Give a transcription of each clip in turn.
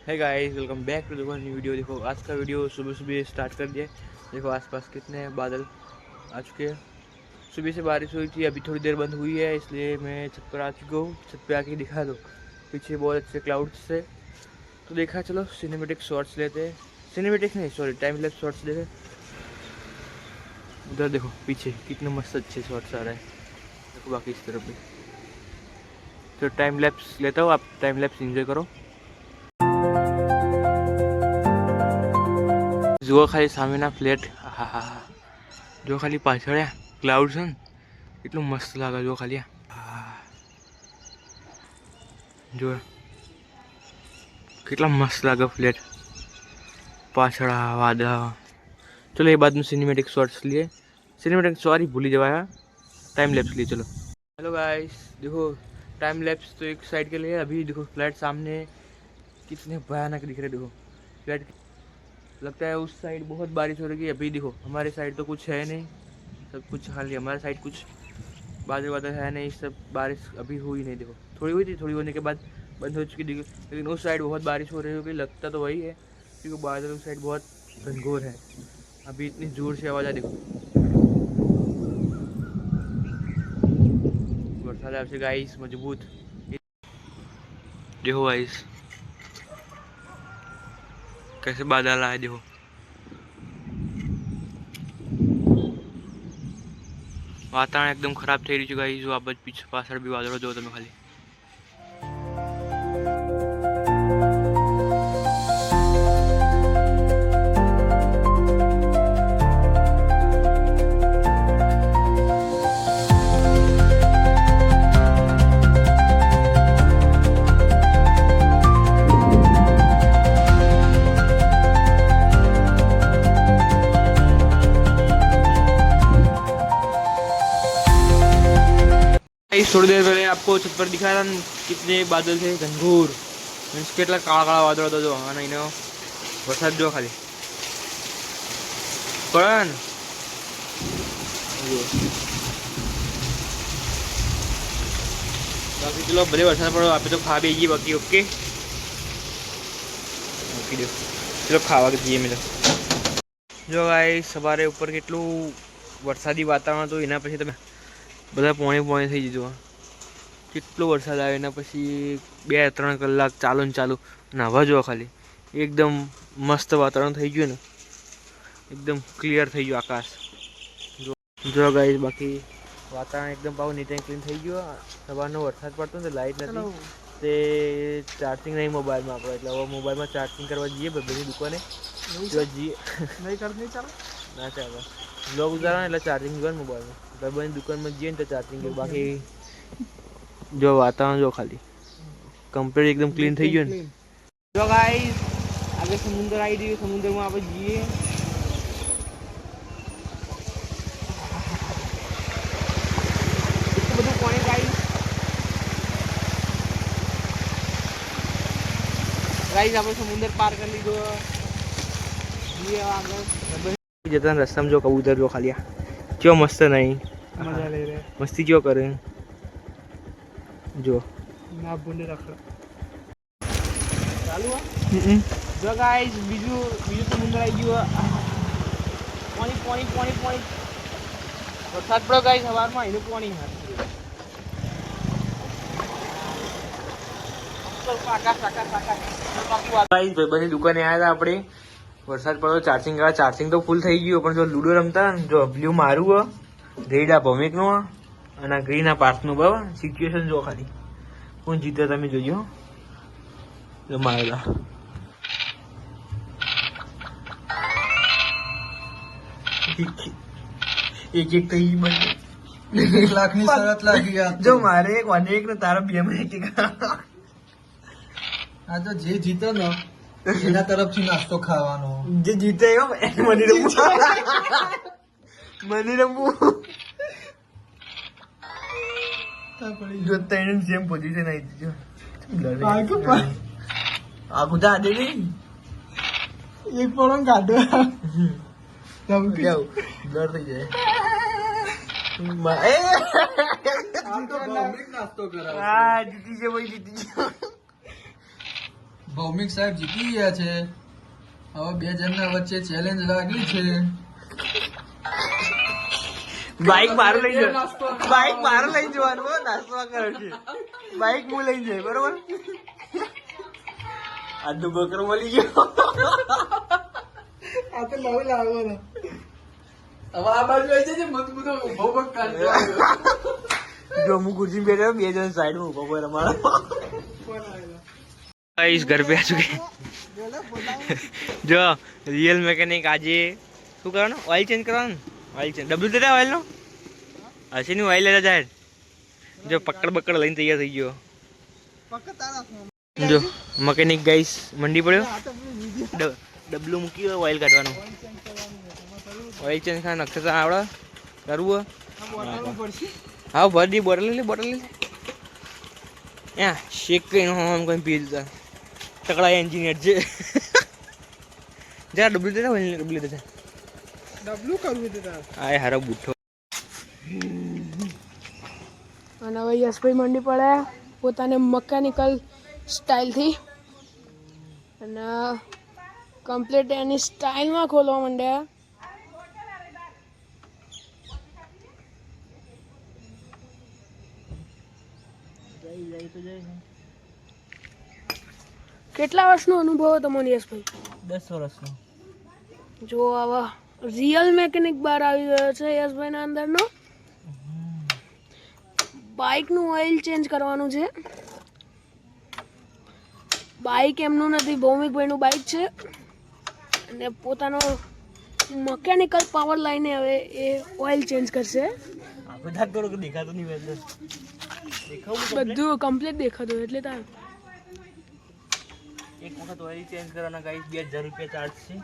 है guys, welcome back to the one new video. देखो आज का वीडियो सुबह सुबह स्टार्ट कर दिया। देखो आसपास कितने बादल आ चुके हैं। सुबह से बारिश हुई थी, अभी थोड़ी देर बंद हुई है, इसलिए मैं छत पर आ चुका हूँ। छत पे आके दिखा दो, पीछे बहुत अच्छे क्लाउड्स से। तो देखा, चलो सिनेमेटिक शॉट्स लेते हैं। सिनेमेटिक नहीं, सॉरी, टाइम लैप्स शॉट्स देखे। उधर देखो पीछे कितने मस्त अच्छे शॉट्स आ रहे हैं। देखो बाकी इस तरफ भी। तो टाइम लैप्स लेता हूँ, आप टाइम लैप्स एंजॉय करो। जो खाली सामेना फ्लेट, હા જો ખાલી પાછળ ક્લાઉડ છે ને, એટલું મસ્ત લાગે। જો ખાલી જો કેટલા મસ્ત લાગે ફ્લેટ પાછળ વાદળા। चलो ये बाद में सिनेमेटिक शॉट्स लिए, सिनेमेटिक सॉरी भूल जवाया, टाइम लैप्स लिए। चलो हेलो गाइस, देखो टाइम लैप्स तो एक साइड के लिए। अभी देखो फ्लैट सामने कितने भयानक दिख रहे। देखो फ्लैट, लगता है उस साइड बहुत बारिश हो रही है। अभी देखो हमारे साइड तो कुछ है नहीं, सब कुछ खाली। हमारे साइड कुछ बादल वादल है नहीं, सब बारिश अभी हुई नहीं। देखो थोड़ी हुई थी, थोड़ी होने के बाद बंद हो चुकी। देखो लेकिन उस साइड बहुत बारिश हो रही होगी, लगता तो वही है, क्योंकि बादल उस साइड बहुत घनघोर है। अभी इतनी जोर से आवाज़ आ, देखो बरसात आपसे गाइस मजबूत। देखो गाइस कैसे बादल आए। देखो वातावरण एकदम खराब થઈ રહ્યું છે ગાઈસ। જો આ બાજુ પીછે પાછળ બી વાદળો જો તમે ખાલી। थोड़ी देर पहले आपको छत पर दिखाया था कितने बादल थे घनघोर, मीन्स કેટલા કાળા કાળા વાદળો હતા। જો આના એનો વરસાદ જો ખાલી પડે ને। બાકી ચલો ભલે વરસાદ પડો, આપણે તો ખા બેસી બાકી। ઓકે મૂકી દો, ચલો ખાવા જઈએ મેં। જો ગાઈસ સવારે ઉપર કેટલું વરસાદી વાતાવરણ હતું, એના પછી તમે બધા પોણી પોણી થઈ જજો। કેટલો વરસાદ આવે, એના પછી 2-3 કલાક ચાલુ ને ચાલુ નાહવા જો ખાલી। એકદમ મસ્ત વાતાવરણ થઈ ગયું ને, એકદમ ક્લિયર થઈ ગયું આકાશ। જો ગાઈસ બાકી વાતાવરણ એકદમ પાછું નીટ એન્ડ ક્લીન થઈ ગયું। સવારનો વરસાદ પડતો ને, લાઇટ નથી, તે ચાર્જિંગ નહીં મોબાઈલમાં આપણે, એટલે હવે મોબાઈલમાં ચાર્જિંગ કરવા જઈએ બધી દુકાને। જો જઈએ નહીં ચાલે ના ચાલે, બ્લોગ ઉતારો ને એટલે ચાર્જિંગ કરે મોબાઈલમાં, એટલે બધી દુકાનમાં જઈએ ને તો ચાર્જિંગ કરે। બાકી जो वातावरण जो खाली कंप्लीट एकदम क्लीन થઈ ગયું ને। જો ગાઈસ આગળ સમુદ્ર આવી રહ્યું, સમુદ્રમાં આપણે જઈએ। એટલું બધું પાણી ગાઈસ આપણે સમુદ્ર પાર કરી લીધો। જઈએ આગળ જતા રસ્તામાં જો કબૂતર જો ખાલી क्यों मस्त नहीं, मजा ले रहे, मस्ती क्यों करें। जो ना बोले रखड़ा चालू जो गाइस बीजू समुद्र आई गयो। पानी पानी पानी पानी वरसाद पड़ो गाइस, सवाરમાં એનું પાણી गाइस ભાઈબંધની દુકાને આવ્યા હતા આપણે। વરસાદ પડ્યો, ચાર્જિંગ તો ફૂલ થઈ ગયું, પણ જો લૂડો રમતા જો બ્લુ મારું રેડ આ ભૌમિકનું અને ગ્રીન આ પાર્થનું। બરાબર સિચ્યુએશન જો ખાલી કોણ જીતે તમે જોજો। જો મારેલા એક એક થઈ બને 1 લાખની શરત લાગી આ। જો મારે એક વાને એક ને તારા બે માં એક આ તો જે જીતે ને એના તરફથી નાસ્તો ખાવાનો, જે જીતે એમ મની રમવું મની રમવું। જો ત્રણ સેમ પોઝિશન આવી જો આગુ જા દે નહીં એક પણ કાઢો બ્લર થઈ જાય। નાસ્તો કરાવ, જીતી છે ભાઈ, જીતી છે। ભૌમિક સાહેબ જીતી ગયા છે. હવે બે જણના વચ્ચે ચેલેન્જ લાગી છે. બાઈક મારું લઈ જવાનું નાસ્તો કરે છે. બાઈક હું લઈ જાય બરોબર. આટલું બકરો મળી ગયો. આ તો નવું લાવો ને. હવે આ બાજુ આવી જશે મજબૂત ઉભો પગ કાઢી. જો હું ખુરશી બેઠો બે જણ સાઈડ માં ઉભો અમારા घर पे आ चुके जो रियल मैकेनिक आज શું કરવાનું ઓઇલ ચેન્જ કરવાનું ઓઇલ ચેન્જ ડબલ્યુ દેતા ઓઇલ નો હશે ની ઓઇલ લેતા જાય જો પકડ લઈને તૈયાર થઈ ગયો જો મેકેનિક ગાઈસ મંડી પડ્યો ડબલ્યુ મૂકી ઓઇલ કાઢવાનું ઓઇલ ચેન્જ ખાન નક્ષત્ર આવડે કરવું હા ભરી બોટલ લે યા શેક કરીને આમ કોઈ પી દીધા તકડા એન્જિનિયર છે જરા ડબલ્યુ દેતા ઓઇલ ડબલ્યુ દેતા ડબલ્યુ કરવું દેતા આય હારો બુઠ્ઠો અને હવે યશભાઈ મંડી પડ્યા પોતાને મકેનિકલ સ્ટાઇલથી અને કમ્પ્લીટ એની સ્ટાઇલમાં ખોલવા માંડ્યા. કેટલા વર્ષનો અનુભવ તમને યશભાઈ? 10 વર્ષનો. જો આવા રિયલ મેકેનિક બહાર આવી ગયો છે યશભાઈના અંદરનો. બાઇકનું ઓઇલ ચેન્જ કરવાનું છે. બાઇક એમનું નથી, ભૌમિકભાઈનું બાઇક છે અને પોતાનો મકેનિકલ પાવર લઈને હવે એ ઓઇલ ચેન્જ કરશે. દેખાતું નહીં બધું કમ્પ્લીટ દેખાતું એટલે તાર એક વખત ઓઇલ ચેન્જ કરવાના ગાઈસ 2000 રૂપિયા ચાર્જ છે.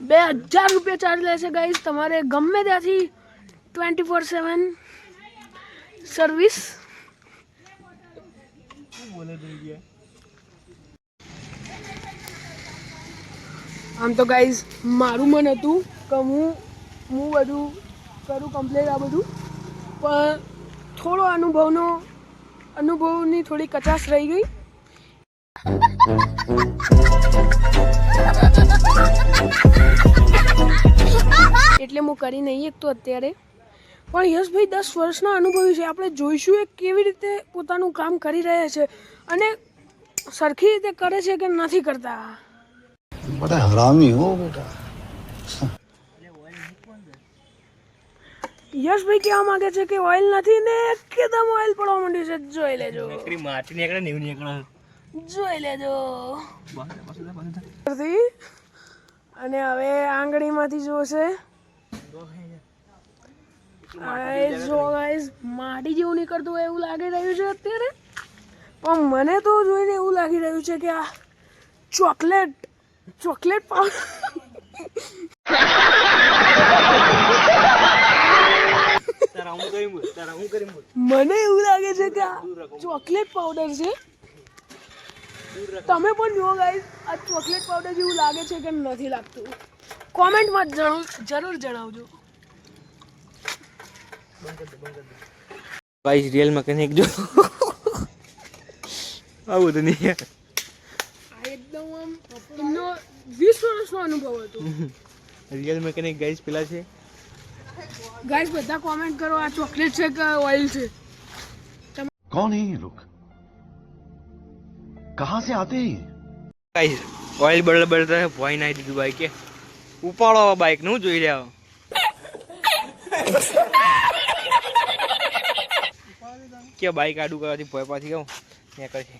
2000 રૂપિયા ચાર્જ લેશે ગાઈસ. તમારે ગમે ત્યાંથી 24/7 સર્વિસ. આમ તો ગાઈસ મારું મન હતું કે હું બધું કરું કમ્પ્લીટ આ બધું, પણ થોડો અનુભવની થોડી કચાશ રહી ગઈ. એટલે હું કરી નહીં એક તો અત્યારે, પણ યશભાઈ 10 વર્ષના અનુભવી છે. આપણે જોઈશું એ કેવી રીતે પોતાનું કામ કરી રહ્યા છે અને સરખી રીતે કરે છે કે નથી કરતા. बड़ा हरामी हो बेटा. યશભાઈ કહેવા માંગે છે કે ઓઇલ નથી ને એકદમ ઓઇલ પડવા માંડ્યું છે. જોઈ લેજો, માટી નીકળે ને એવું નીકળે, જોઈ લેજો. અને હવે આંગળીમાંથી જોશે. જો ગાઈસ માટી જેવું નીકળતું હોય એવું લાગી રહ્યું છે અત્યારે, પણ મને તો જોઈને એવું લાગી રહ્યું છે કે આ ચોકલેટ પાવડર. મને એવું લાગે છે કે આ ચોકલેટ પાવડર છે. તમે પણ જુઓ ગાઈસ આ ચોકલેટ પાવડર જેવું લાગે છે કે નથી લાગતું? કોમેન્ટમાં જરૂર જણાવજો. ગાઈસ રિયલ મેકેનિક જો આવું તો નહીં એકદમ આમ એમનો 20 વર્ષનો અનુભવ હતો. રિયલ મેકેનિક ગાઈસ પેલા છે. ગાઈસ બધા કોમેન્ટ કરો આ ચોકલેટ છે કે ઓઇલ છે? कौन है ये लोग? कहाँ से आते हैं? ગાઈસ ઓઇલ બળતા ભોય નાઈ દીધું બાઈકે. ઉપાડો બાઈક નું જોઈ રહ્યા કે બાઈક આડું કરવાથી ભોય પાછી કહું નીકળે છે.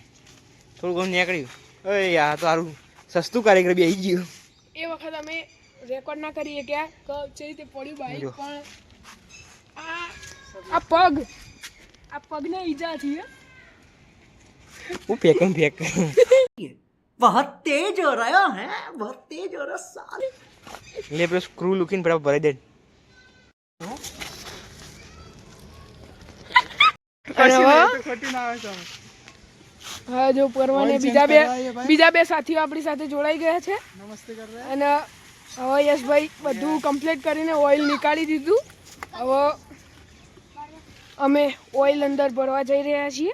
થોડું ઘણું નીકળ્યું. અરે યાર તો સારું સસ્તું કાર્યક્રમ બી આવી ગયું. એ વખત અમે રેકોર્ડ ના કરીએ કે છે રીતે પડ્યું બાઈક, પણ આ પગને ઈજા થઈ. હું ફેંક बहुत तेज हो रहा है, बहुत तेज हो रहा साले. એટલે પેલો સ્ક્રૂ લૂકીને બરાબર ભરાઈ દે. હા જો પરવાને બીજા બે સાથીઓ આપણી સાથે જોડાઈ ગયા છે. નમસ્તે કર રહે. અને હવે યશભાઈ બધું કમ્પ્લીટ કરીને ઓઇલ નીકાળી દીધું. હવે અમે ઓઇલ અંદર ભરવા જઈ રહ્યા છીએ.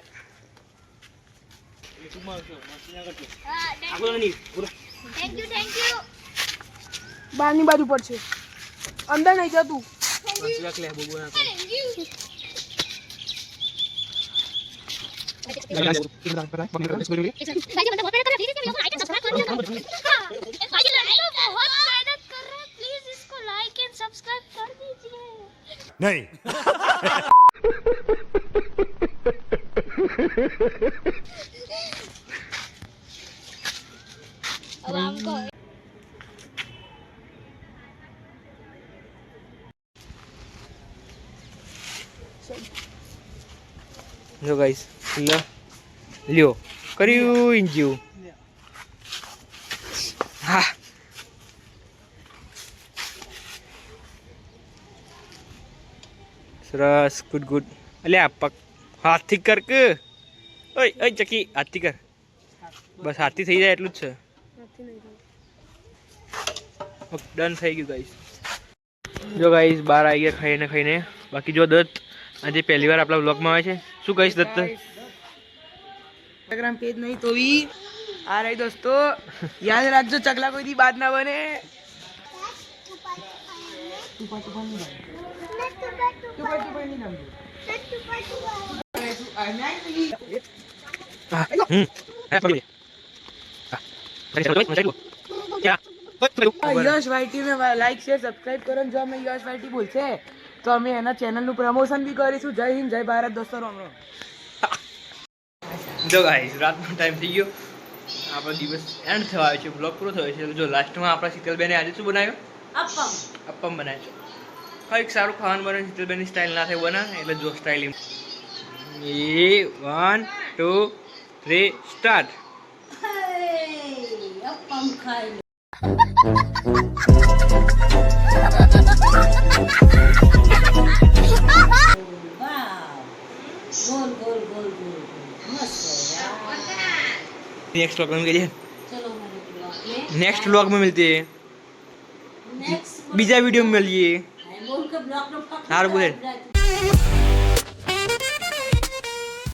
થેન્ક યુ બહારની બાજુ પર છે, અંદર નહીં જતું. भाई बंदा बहुत मेहनत कर रहा है प्लीज इसके वीडियो को लाइक एंड सब्सक्राइब कर दीजिए भाई बहुत मेहनत कर रहे हैं प्लीज इसको लाइक एंड सब्सक्राइब कर दीजिए नहीं अब हमको જો ગાઈસ લ્યો કર્યું ઇન્જ્યુ. હા સરસ, ગુડ ગુડ. અલ્યા પગ હાથથી કર કે ઓય ઓય ચકી હાથથી કર, બસ હાથથી થઈ જાય એટલું જ છે. ડન થઈ ગયું ગાઈસ. જો ગાઈસ બહાર આવી ગયા ખાઈને ખાઈને. બાકી જો દત્ત આજે પહેલી વાર આપણા વ્લોગમાં આવે છે. શું કહીશ દત્ત? इंस्टाग्राम पेज नहीं तो भी आ रही दोस्तों, याद रखो चकला कोई दी बात ना बने. यश वाईटी में लाइक शेयर सब्सक्राइब करो. जो हमें यश वाईटी बोलते तो અમે એના ચેનલનું પ્રમોશન બી કરીશું. જય હિન્દ, જય ભારત દોસ્તો, રામ રામ. જો ગાઈસ રાતનો ટાઈમ થઈ ગયો, આપણો દિવસ એન્ડ થવા આવ્યો છે, બ્લોગ પૂરો થયો છે. જો લાસ્ટમાં આપણા શીતલબેને આજે શું બનાવ્યું? અપ્પમ બનાવ્યો છે. કંઈક સારું ખાવાનું બને. શીતલબેનની સ્ટાઇલ ના થાય બને એટલે જો સ્ટાઇલ એ 1 2 3 સ્ટાર્ટ. गोल गोल गोल गोल मस्त नेक्स्ट व्लॉग में मिलिए. चलो हमारे ब्लॉग में नेक्स्ट व्लॉग में मिलते हैं. नेक्स्ट बीजा वीडियो में मिलिए. बोल के ब्लॉग में हार बोले.